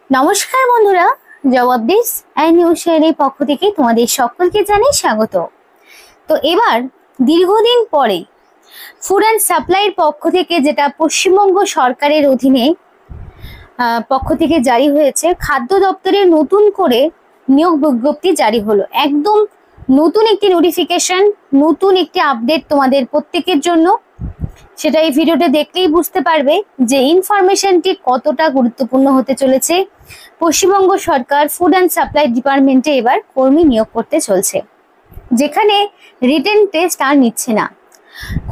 নমস্কার বন্ধুরা, job updates and news শেয়ারের পক্ষ থেকে তোমাদের সকলকে জানাই স্বাগত। তো এবার দীর্ঘদিন পরে ফুড অ্যান্ড সাপ্লাইয়ের পক্ষ থেকে যেটা পশ্চিমবঙ্গ সরকারের অধীনে পক্ষ থেকে জারি হয়েছে, খাদ্য দপ্তরের নতুন করে নিয়োগ বিজ্ঞপ্তি জারি হলো। একদম নতুন একটি নোটিফিকেশন, নতুন একটি আপডেট তোমাদের প্রত্যেকের জন্য। সেটা এই ভিডিওটা দেখলেই বুঝতে পারবে যে ইনফরমেশনটি কতটা গুরুত্বপূর্ণ হতে চলেছে। পশ্চিমবঙ্গ সরকার ফুড অ্যান্ড সাপ্লাই ডিপার্টমেন্টে এবার কর্মী নিয়োগ করতে চলছে, যেখানে রিটেন টেস্ট আর নিচ্ছে না,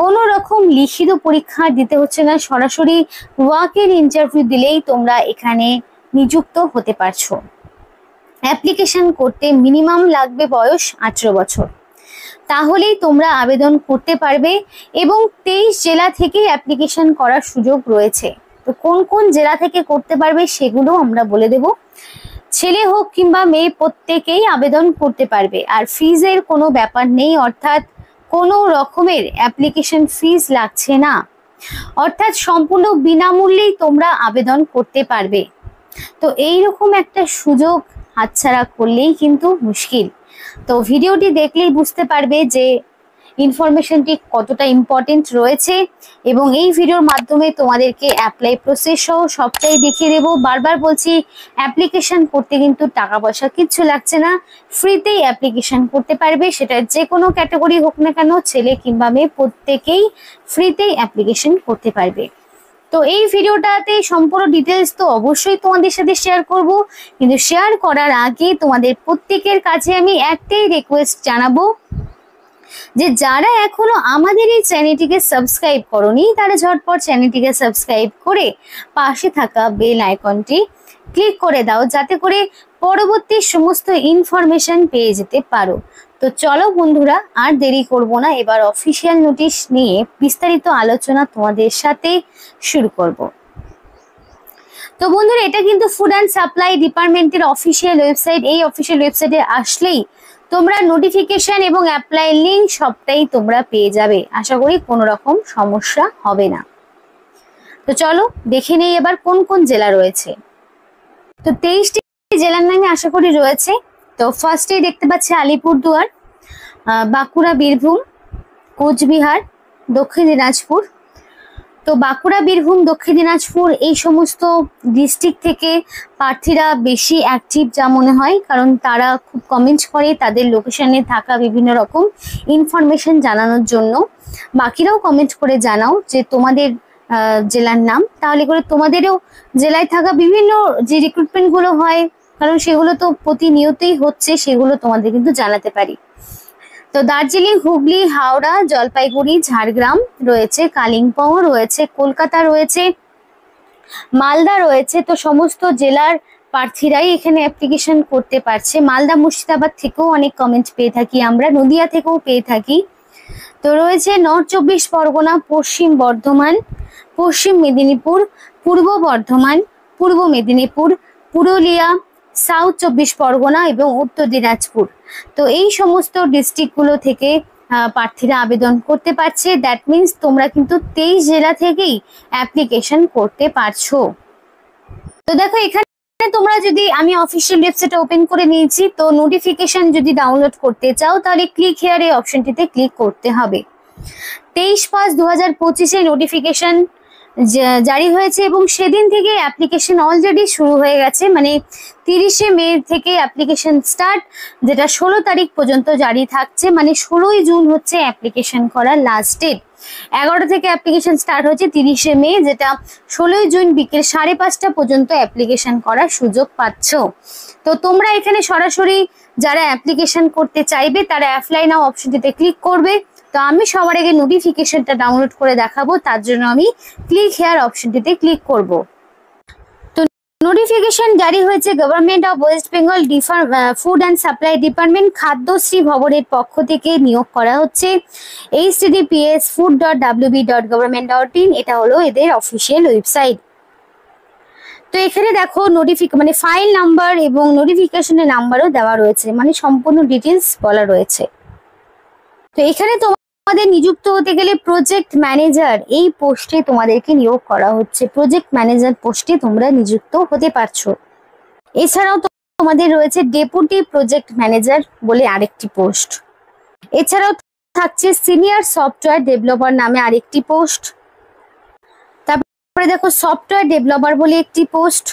কোনো রকম লিখিত পরীক্ষা দিতে হচ্ছে না, সরাসরি ওয়াক-ইন ইন্টারভিউ দিলেই তোমরা এখানে নিযুক্ত হতে পারছো। অ্যাপ্লিকেশন করতে মিনিমাম লাগবে বয়স 18 বছর, তাহলেই তোমরা আবেদন করতে পারবে এবং 23 জেলা থেকেই অ্যাপ্লিকেশন করার সুযোগ রয়েছে। তো কোন কোন জেলা থেকে করতে পারবে সেগুলো আমরা বলে দেব। ছেলে হোক কিংবা মেয়ে প্রত্যেকেই আবেদন করতে পারবে, আর ফিজের কোনো ব্যাপার নেই, অর্থাৎ কোনো রকমের অ্যাপ্লিকেশন ফিজ লাগছে না, অর্থাৎ সম্পূর্ণ বিনামূল্যেই তোমরা আবেদন করতে পারবে। তো এইরকম একটা সুযোগ হাতছাড়া করলেই কিন্তু মুশকিল। তো ভিডিওটি দেখলেই বুঝতে পারবে যে ইনফরমেশনটি কতটা ইম্পর্টেন্ট রয়েছে, এবং এই ভিডিওর মাধ্যমে তোমাদেরকে অ্যাপ্লাই প্রসেস সহ সবটাই দেখিয়ে দেবো। বারবার বলছি, অ্যাপ্লিকেশন করতে কিন্তু টাকা পয়সা কিচ্ছু লাগছে না, ফ্রিতেই অ্যাপ্লিকেশন করতে পারবে। সেটা যে কোনো ক্যাটাগরি হোক না কেন, ছেলে কিংবা মেয়ে প্রত্যেকেই ফ্রিতেই অ্যাপ্লিকেশন করতে পারবে। তো এই ভিডিওটাতে সম্পূর্ণ ডিটেলস তো অবশ্যই তোমাদের সাথে শেয়ার করব, কিন্তু শেয়ার করার আগে তোমাদের প্রত্যেকের কাছে আমি একটাই রিকোয়েস্ট জানাবো যে যারা এখনো আমাদের এই চ্যানেলটিকে সাবস্ক্রাইব করোনি, তারা ঝটপট চ্যানেলটিকে সাবস্ক্রাইব করে পাশে থাকা বেল আইকনটি ক্লিক করে দাও, যাতে করে পরবর্তী সমস্ত ইনফরমেশন পেয়ে যেতে পারো। তো চলো বন্ধুরা, আর দেরি করব না, এবার অফিসিয়াল নোটিশ নিয়ে বিস্তারিত আলোচনা তোমাদের সাথে শুরু করব। তো বন্ধুরা, এটা কিন্তু ফুড অ্যান্ড সাপ্লাই ডিপার্টমেন্টের অফিসিয়াল ওয়েবসাইট। এই অফিসিয়াল ওয়েবসাইটে আসলেই তোমরা নোটিফিকেশন এবং অ্যাপ্লাই লিঙ্ক সবটাই তোমরা পেয়ে যাবে। আশা করি কোনো রকম সমস্যা হবে না। তো চলো দেখে নেই এবার কোন কোন জেলা রয়েছে। তো 23টি জেলার নামে আশা করি রয়েছে। তো ফার্স্টেই দেখতে পাচ্ছি আলিপুরদুয়ার, বাঁকুড়া, বীরভূম, কোচবিহার, দক্ষিণ দিনাজপুর। তো বাঁকুড়া, বীরভূম, দক্ষিণ দিনাজপুর এই সমস্ত ডিস্ট্রিক্ট থেকে প্রার্থীরা বেশি অ্যাক্টিভ যা মনে হয়, কারণ তারা খুব কমেন্ট করে তাদের লোকেশনে থাকা বিভিন্ন রকম ইনফরমেশন জানানোর জন্য। বাকিরাও কমেন্ট করে জানাও যে তোমাদের জেলার নাম, তাহলে করে তোমাদেরও জেলায় থাকা বিভিন্ন যে রিক্রুটমেন্টগুলো হয়, কারণ সেগুলো তো প্রতিনিয়তই হচ্ছে, সেগুলো তোমাদের কিন্তু জানাতে পারি। তো দার্জিলিং, হুগলি, হাওড়া, জলপাইগুড়ি, ঝাড়গ্রাম রয়েছে, কালিম্পং রয়েছে, কলকাতা রয়েছে, মালদা রয়েছে। তো সমস্ত জেলার প্রার্থীরাই এখানে অ্যাপ্লিকেশন করতে পারছে। মালদা, মুর্শিদাবাদ থেকেও অনেক কমেন্ট পেয়ে থাকি আমরা, নদিয়া থেকেও পেয়ে থাকি। তো রয়েছে নর্থ 24 পরগনা, পশ্চিম বর্ধমান, পশ্চিম মেদিনীপুর, পূর্ব বর্ধমান, পূর্ব মেদিনীপুর, পুরুলিয়া, সাউথ 24 পরগনা এবং উত্তর দিনাজপুর। তো এই সমস্ত ডিস্ট্রিক্টগুলো থেকে প্রার্থীরা আবেদন করতে পারছে। দ্যাট মিনস তোমরা কিন্তু 23 জেলা থেকেই অ্যাপ্লিকেশন করতে পারছো। তো দেখো, এখানে তোমরা যদি, আমি অফিসিয়াল ওয়েবসাইট ওপেন করে নিয়েছি, তো নোটিফিকেশন যদি ডাউনলোড করতে চাও তাহলে ক্লিক হিয়ার এই অপশনটিতে ক্লিক করতে হবে। 23/5/2025 নোটিফিকেশন জারি হয়েছে এবং সেদিন থেকে অ্যাপ্লিকেশন অলরেডি শুরু হয়ে গেছে। মানে 30শে মে থেকে অ্যাপ্লিকেশন স্টার্ট, যেটা 16 তারিখ পর্যন্ত জারি থাকছে। মানে 16ই জুন হচ্ছে অ্যাপ্লিকেশন করার লাস্ট ডেট। 11টা থেকে অ্যাপ্লিকেশন স্টার্ট হচ্ছে 30শে মে, যেটা 16ই জুন বিকেল 5:30 পর্যন্ত অ্যাপ্লিকেশন করার সুযোগ পাচ্ছ। তো তোমরা এখানে সরাসরি যারা অ্যাপ্লিকেশন করতে চাইবে তারা অ্যাপ্লাই নাও অপশনটিতে ক্লিক করবে। তো আমি সবার আগে নোটিফিকেশনটা ডাউনলোড করে দেখাবো, তার জন্য আমি ক্লিক হেয়ার অপশনটিতে ক্লিক করব। তো নোটিফিকেশন জারি হয়েছে government of West Bengal food and supply department, Khadyashri ভবনের পক্ষ থেকে নিয়োগ করা হচ্ছে। https://food.wb.government.in, এটা হলো এদের অফিসিয়াল ওয়েবসাইট। তো এখানে দেখো মানে ফাইল নাম্বার এবং নোটিফিকেশনের নাম্বারও দেওয়া রয়েছে, মানে সম্পূর্ণ ডিটেলস বলা রয়েছে। তো এখানে তোমাদের নিযুক্ত হতে গেলে প্রজেক্ট ম্যানেজার এই পোস্টে তোমাদেরকে নিয়োগ করা হচ্ছে। প্রজেক্ট ম্যানেজার পোস্টে তোমরা নিযুক্ত হতে পারছো। এছাড়াও তোমাদের রয়েছে ডেপুটি প্রজেক্ট ম্যানেজার বলে আরেকটি পোস্ট। এছাড়াও থাকছে সিনিয়র সফটওয়্যার ডেভেলপার নামে আরেকটি পোস্ট। তারপরে দেখো সফটওয়্যার ডেভেলপার বলে একটি পোস্ট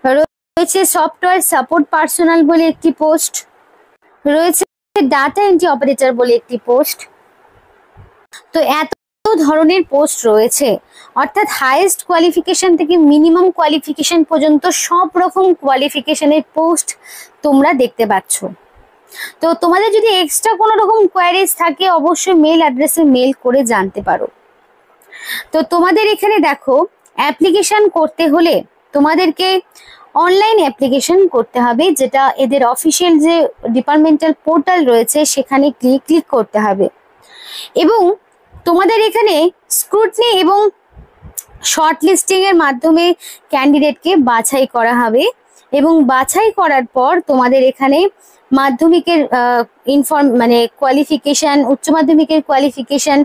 রয়েছে, সফটওয়্যার সাপোর্ট পার্সোনাল বলে একটি পোস্ট রয়েছে, ডাটা এন্ট্রি অপারেটর বলে একটি পোস্ট। তো এত ধরনের পোস্ট রয়েছে, অর্থাৎ হাইয়েস্ট কোয়ালিফিকেশন থেকে মিনিমাম কোয়ালিফিকেশন পর্যন্ত সব রকম কোয়ালিফিকেশনের পোস্ট তোমরা দেখতে পাচ্ছ। তো তোমাদের যদি এক্সট্রা কোনো রকম কোয়ারিজ থাকে অবশ্যই মেল অ্যাড্রেসে মেল করে জানতে পারো। তো তোমাদের এখানে দেখো অ্যাপ্লিকেশন করতে হলে তোমাদেরকে অনলাইন অ্যাপ্লিকেশন করতে হবে, যেটা এদের অফিসিয়াল যে ডিপার্টমেন্টাল পোর্টাল রয়েছে সেখানে ক্লিক করতে হবে। এবং তোমাদের এখানে স্ক্রুটনি এবং শর্ট লিস্টিং এর মাধ্যমে ক্যান্ডিডেটকে বাছাই করা হবে, এবং বাছাই করার পর তোমাদের এখানে মাধ্যমিকের মানে কোয়ালিফিকেশন, উচ্চ মাধ্যমিকের কোয়ালিফিকেশন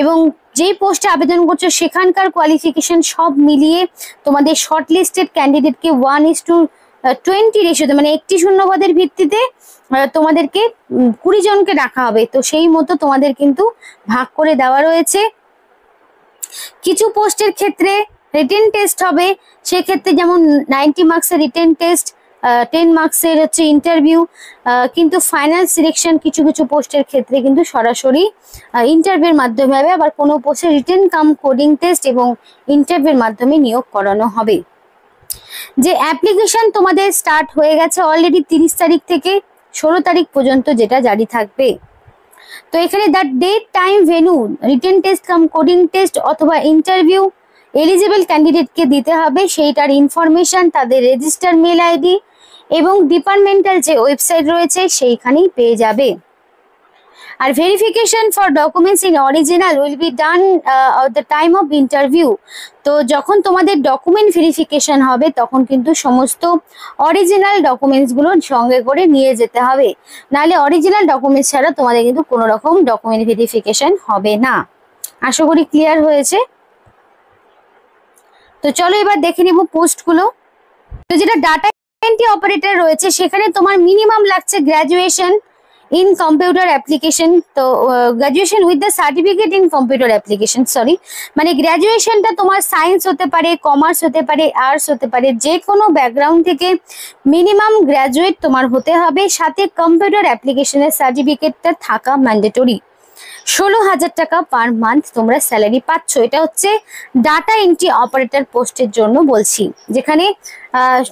এবং যেই পোস্টে আবেদন করছো সেখানকার কোয়ালিফিকেশন সব মিলিয়ে তোমাদের শর্ট লিস্টেড ক্যান্ডিডেটকে 1:20 রেশিওতে মানে 1টি শূন্যপদের ভিত্তিতে তোমাদেরকে 20 জনকে রাখা হবে। তো সেই মতো তোমাদের কিন্তু ভাগ করে দেওয়া রয়েছে। কিছু পোস্টের ক্ষেত্রে রিটেন টেস্ট হবে, সেক্ষেত্রে যেমন 90 মার্কসের রিটেন টেস্ট, 10 মার্কসের হচ্ছে ইন্টারভিউ, কিন্তু ফাইনাল সিলেকশন কিছু কিছু পোস্টের ক্ষেত্রে কিন্তু সরাসরি ইন্টারভিউর মাধ্যমে হবে, আবার কোনো পোস্টে রিটেন কাম কোডিং টেস্ট এবং ইন্টারভিউর মাধ্যমে নিয়োগ করানো হবে। যে অ্যাপ্লিকেশন তোমাদের স্টার্ট হয়ে গেছে অলরেডি 30 তারিখ থেকে 16 তারিখ পর্যন্ত, যেটা জারি থাকবে। তো এখানে the date, time, venue, written test cum coding test অথবা ইন্টারভিউ এলিজিবল ক্যান্ডিডেটকে দিতে হবে, সেইটার ইনফরমেশন তাদের রেজিস্টার মেল আইডি এবং ডিপার্টমেন্টাল যে ওয়েবসাইট রয়েছে সেইখানেই পেয়ে যাবে। আর verification for documents in original will be done at the time of interview. তো যখন তোমাদের ডকুমেন্ট ভেরিফিকেশন হবে তখন কিন্তু সমস্ত অরিজিনাল ডকুমেন্টসগুলো সঙ্গে করে নিয়ে যেতে হবে, নাহলে অরিজিনাল ডকুমেন্টস ছাড়া তোমাদের কিন্তু কোনো রকম ডকুমেন্ট ভেরিফিকেশন হবে না। আশা করি ক্লিয়ার হয়েছে। তো চলো এবার দেখে নিব পোস্টগুলো। তো যেটা ডাটা এন্ট্রি অপারেটর রয়েছে সেখানে তোমার মিনিমাম লাগছে গ্র্যাজুয়েশন ইন কম্পিউটার অ্যাপ্লিকেশন। তো graduation with the certificate in computer application, sorry মানে গ্র্যাজুয়েশনটা তোমার সায়েন্স হতে পারে, কমার্স হতে পারে, আর্টস হতে পারে, যে কোনো ব্যাকগ্রাউন্ড থেকে মিনিমাম গ্র্যাজুয়েট তোমার হতে হবে, সাথে কম্পিউটার অ্যাপ্লিকেশনের সার্টিফিকেটটা থাকা ম্যান্ডেটরি। 16,000 টাকা পার মান্থ তোমরা স্যালারি পাচ্ছ। এটা হচ্ছে ডাটা এন্ট্রি অপারেটর পোস্টের জন্য বলছি, যেখানে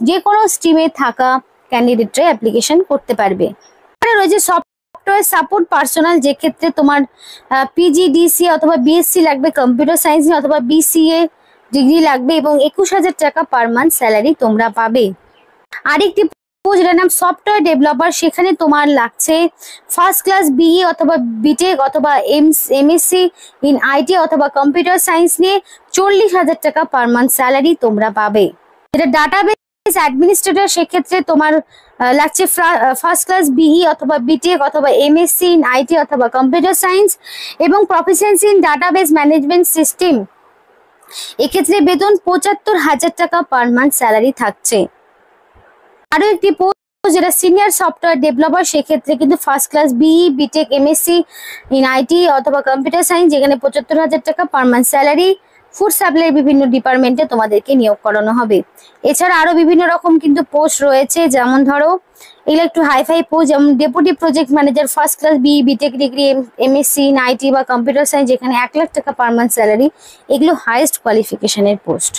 যে কোনো স্ট্রিমে থাকা ক্যান্ডিডেটরা অ্যাপ্লিকেশন করতে পারবে। রয়েছে সফটওয়্যার সাপোর্ট পার্সোনাল, যে ক্ষেত্রে তোমার পিজিডিসি অথবা বিএসসি লাগবে কম্পিউটার সায়েন্স অথবা বিসিএ ডিগ্রি লাগবে, এবং 21,000 টাকা পার মান্থ স্যালারি তোমরা পাবে। আরেকটি যেটার নাম সফটওয়্যার ডেভেলপার, সেখানে তোমার লাগছে ফার্স্ট ক্লাস বিই অথবা বিটেক অথবা এমএসসি ইন আইটি অথবা কম্পিউটার সায়েন্স নিয়ে 40,000 টাকা পার মান্থ স্যালারি তোমরা পাবে। যেটা ডাটাবেস অ্যাডমিনিস্ট্রেটর, সেক্ষেত্রে তোমার লাগছে ফার্স্ট ক্লাস বিই অথবা বিটেক অথবা এমএসসি ইন আইটি অথবা কম্পিউটার সায়েন্স এবং proficiency in database management system. এক্ষেত্রে বেতন 75,000 টাকা পার মান্থ স্যালারি থাকছে। আরো একটি পোস্ট যেটা সিনিয়র সফটওয়্যার ডেভেলপার, সেক্ষেত্রে কিন্তু first class BE BTech MSc in IT অথবা কম্পিউটার সায়েন্স, যেখানে 75,000 টাকা পার মান্থ স্যালারি। ফুড সাপ্লাইয়ের বিভিন্ন ডিপার্টমেন্টে তোমাদেরকে নিয়োগ করানো হবে। এছাড়া আরো বিভিন্ন রকম কিন্তু পোস্ট রয়েছে, যেমন ধরো এগুলো একটু হাইফাই পোস্ট, যেমন deputy project manager first class BE BTech degree MSc in IT বা কম্পিউটার সায়েন্স, যেখানে 1 লাখ টাকা পার মান্থ স্যালারি। এগুলো হাইয়েস্ট কোয়ালিফিকেশনের পোস্ট।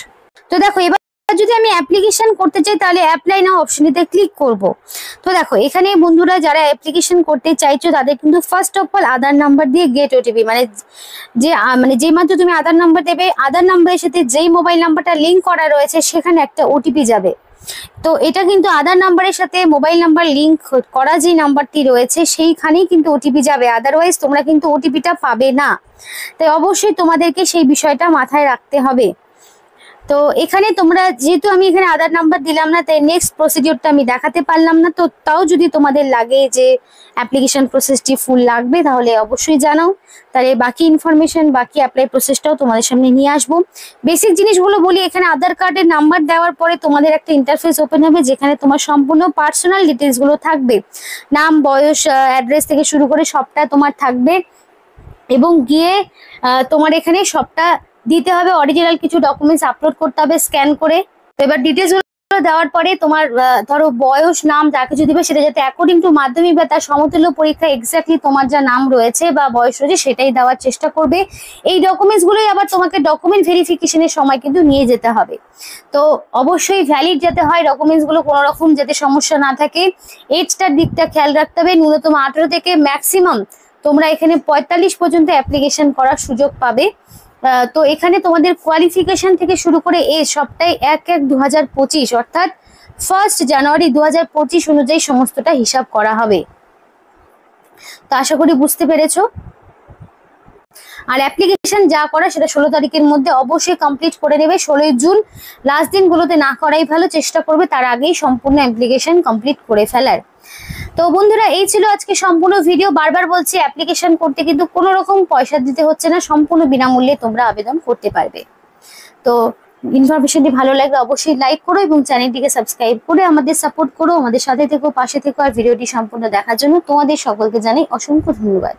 তো দেখো এবার যদি আমি অ্যাপ্লিকেশন করতে চাই তাহলে অ্যাপ্লাই নাও অপশনটিতে ক্লিক করব। তো দেখো এখানে বন্ধুরা যারা অ্যাপ্লিকেশন করতে চাইছো তাদের কিন্তু first of all Aadhaar number দিয়ে গেট ওটিপি, মানে যে মাত্র তুমি আধার নাম্বার দেবে, আধার নাম্বারের সাথে যেই মোবাইল নাম্বারটা লিঙ্ক করা রয়েছে সেখানে একটা ওটিপি যাবে। তো এটা কিন্তু আধার নাম্বারের সাথে মোবাইল নাম্বার লিঙ্ক করা যে নাম্বারটি রয়েছে সেইখানেই কিন্তু ওটিপি যাবে, আদারওয়াইজ তোমরা কিন্তু ওটিপিটা পাবে না। তাই অবশ্যই তোমাদেরকে সেই বিষয়টা মাথায় রাখতে হবে। তো এখানে তোমরা যেহেতু আমি এখানে আধার নাম্বার দিলাম না, তাই নেক্সট প্রসিডিওরটা আমি দেখাতে পারলাম না। তো তাও যদি তোমাদের লাগে যে অ্যাপ্লিকেশন প্রসেসটি ফুল লাগবে, তাহলে অবশ্যই জানাও, তাহলে বাকি ইনফরমেশন, বাকি অ্যাপ্লাই প্রসেসটাও তোমাদের সামনে নিয়ে আসবো। বেসিক জিনিসগুলো বলি, এখানে আধার কার্ডের নাম্বার দেওয়ার পরে তোমাদের একটা ইন্টারফেস ওপেন হবে, যেখানে তোমার সম্পূর্ণ পার্সোনাল ডিটেলসগুলো থাকবে, নাম, বয়স, অ্যাড্রেস থেকে শুরু করে সবটা তোমার থাকবে। এবং গিয়ে তোমার এখানে সবটা দিতে হবে, অরিজিনাল কিছু ডকুমেন্টস আপলোড করতে হবে স্ক্যান করে। তো এবার ডিটেলস গুলো দেওয়ার পরে তোমার ধরো বয়স, নাম যা কিছু দিবে সেটা যাতে অ্যাকর্ডিং টু মাধ্যমিক বা তার সমতুল্য পরীক্ষা এক্স্যাক্টলি তোমার যা নাম রয়েছে বা বয়স রয়েছে সেটাই দেওয়ার চেষ্টা করবে। এই ডকুমেন্টস গুলোই আবার তোমাকে ডকুমেন্ট ভেরিফিকেশনের সময় কিন্তু নিয়ে যেতে হবে। তো অবশ্যই ভ্যালিড যাতে হয় ডকুমেন্টস গুলো, কোনো রকম যাতে সমস্যা না থাকে। এজটার দিকটা খেয়াল রাখতে হবে, ন্যূনতম 18 থেকে ম্যাক্সিমাম তোমরা এখানে 45 পর্যন্ত অ্যাপ্লিকেশন করার সুযোগ পাবে। তো এখানে তোমাদের কোয়ালিফিকেশন থেকে শুরু করে এজ সবটাই 1/1/2025 অর্থাৎ 1 জানুয়ারি 2025 অনুযায়ী সমস্তটা হিসাব করা হবে। তো আশা করি বুঝতে পেরেছো। আর অ্যাপ্লিকেশন যা করা সেটা 16 তারিখের মধ্যে অবশ্যই কমপ্লিট করে নেবে। 16 জুন লাস্ট দিনগুলোতে না করাই ভালো, চেষ্টা করবে তার আগেই সম্পূর্ণ অ্যাপ্লিকেশন কমপ্লিট করে ফেলার। তো বন্ধুরা, এই ছিল আজকে সম্পূর্ণ ভিডিও। বারবার বলছি, অ্যাপ্লিকেশন করতে কিন্তু কোনো রকম পয়সা দিতে হচ্ছে না, সম্পূর্ণ বিনামূল্যে তোমরা আবেদন করতে পারবে। তো ইনফরমেশনটি ভালো লাগলে অবশ্যই লাইক করো এবং চ্যানেলটিকে সাবস্ক্রাইব করে আমাদের সাপোর্ট করো, আমাদের সাথে থেকো, পাশে থেকো। আর ভিডিওটি সম্পূর্ণ দেখার জন্য তোমাদের সকলকে জানাই অসংখ্য ধন্যবাদ।